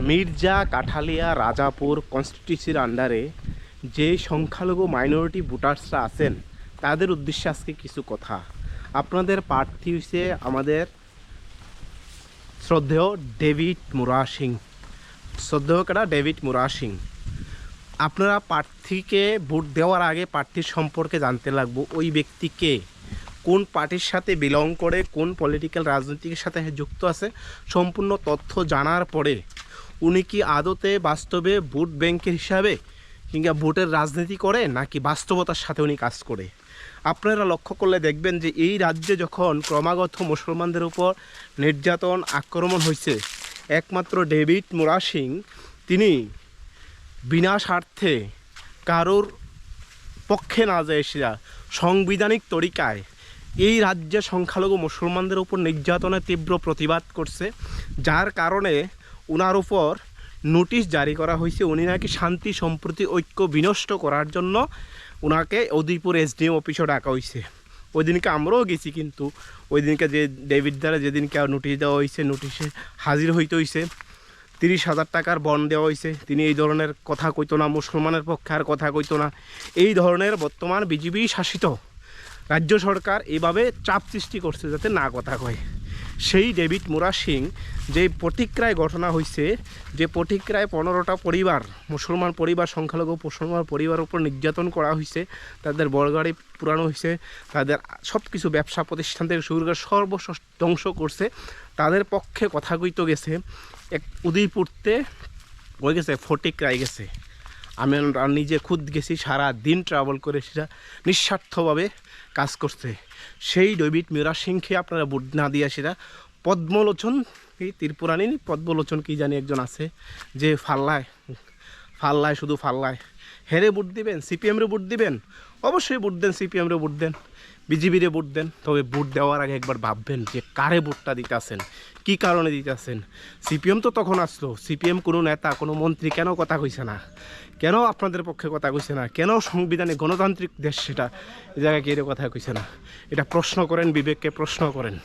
মির্জা কাঠালিয়া রাজাপুর কনস্টিটিউন্সির আন্ডারে যে সংখ্যালঘু মাইনরিটি ভোটার্সরা আছেন তাদের উদ্দেশ্যে আজকে কিছু কথা। আপনাদের প্রার্থী হচ্ছে আমাদের শ্রদ্ধেয় ডেভিড মুরা সিং। শ্রদ্ধেয় কেটা ডেভিড মুরা সিং। আপনারা প্রার্থীকে ভোট দেওয়ার আগে প্রার্থীর সম্পর্কে জানতে লাগবো, ওই ব্যক্তিকে কোন পার্টির সাথে বিলং করে, কোন পলিটিক্যাল রাজনীতির সাথে যুক্ত আছে, সম্পূর্ণ তথ্য জানার পরে উনি কি আদতে বাস্তবে ভোট ব্যাংকের হিসাবে কিংবা ভোটের রাজনীতি করে নাকি বাস্তবতার সাথে উনি কাজ করে। আপনারা লক্ষ্য করলে দেখবেন যে এই রাজ্যে যখন ক্রমাগত মুসলমানদের উপর নির্যাতন আক্রমণ হয়েছে, একমাত্র ডেভিড মুরা সিং তিনি বিনা স্বার্থে কারোর পক্ষে না যায় সেটা সাংবিধানিক তরিকায় এই রাজ্যে সংখ্যালঘু মুসলমানদের উপর নির্যাতনের তীব্র প্রতিবাদ করছে, যার কারণে ওনার উপর নোটিশ জারি করা হয়েছে। উনি নাকি শান্তি সম্প্রীতি ঐক্য বিনষ্ট করার জন্য ওনাকে উদয়পুর এসডিএম অফিসে ডাকা হয়েছে। ওই দিনকে আমরাও গেছি, কিন্তু ওই দিনকে যে ডেভিড দ্বারা যেদিনকে নোটিশ দেওয়া হয়েছে, নোটিশে হাজির হইতে হয়েছে, 30,000 টাকার বন্ড দেওয়া হয়েছে। তিনি এই ধরনের কথা কইতো না, মুসলমানের পক্ষে আর কথা কইতো না। এই ধরনের বর্তমান বিজেপি শাসিত রাজ্য সরকার এইভাবে চাপ সৃষ্টি করছে যাতে না কথা কয়। সেই ডেভিড মুরা সিং যে প্রতিক্রিয়ায় ঘটনা হয়েছে, যে প্রতিক্রিয়ায় 15টা পরিবার, মুসলমান পরিবার, সংখ্যালঘু মুসলমান পরিবারের উপর নির্যাতন করা হয়েছে, তাদের বড়গাড়ি পুরানো হয়েছে, তাদের সব কিছু ব্যবসা প্রতিষ্ঠান থেকে শুরু করে সর্বস্ব ধ্বংস করছে, তাদের পক্ষে কথা কইতে গেছে এক উদয়পুরতে হয়ে গেছে ফটিকরায় গেছে। আমি নিজে খুদ গেছি, সারা দিন ট্রাভেল করে সেটা নিঃস্বার্থভাবে কাজ করছে। সেই ডেভিড মুরা সিংকে আপনারা ভোট না দিয়ে সেটা পদ্মলোচন, এই ত্রিপুরানি পদ্মলোচন কি জানি একজন আছে, যে ফাল্লায় শুধু ফাল্লায় হেরে ভোট দিবেন, সিপিএমরে ভোট দিবেন, অবশ্যই ভোট দেন, সিপিএমরে ভোট দেন, বিজেপিরে ভোট দেন, তবে ভোট দেওয়ার আগে একবার ভাববেন যে কারে ভোটটা দিতে আসেন, কী কারণে দিতে আসেন। সিপিএম তো তখন আসলো, সিপিএম কোনো নেতা কোনো মন্ত্রী কেন কথা কইছে না, কেন আপনাদের পক্ষে কথা কইছে না, কেন সংবিধানে গণতান্ত্রিক দেশ সেটা এই জায়গায় কেউ কথা কইছে না, এটা প্রশ্ন করেন, বিবেককে প্রশ্ন করেন।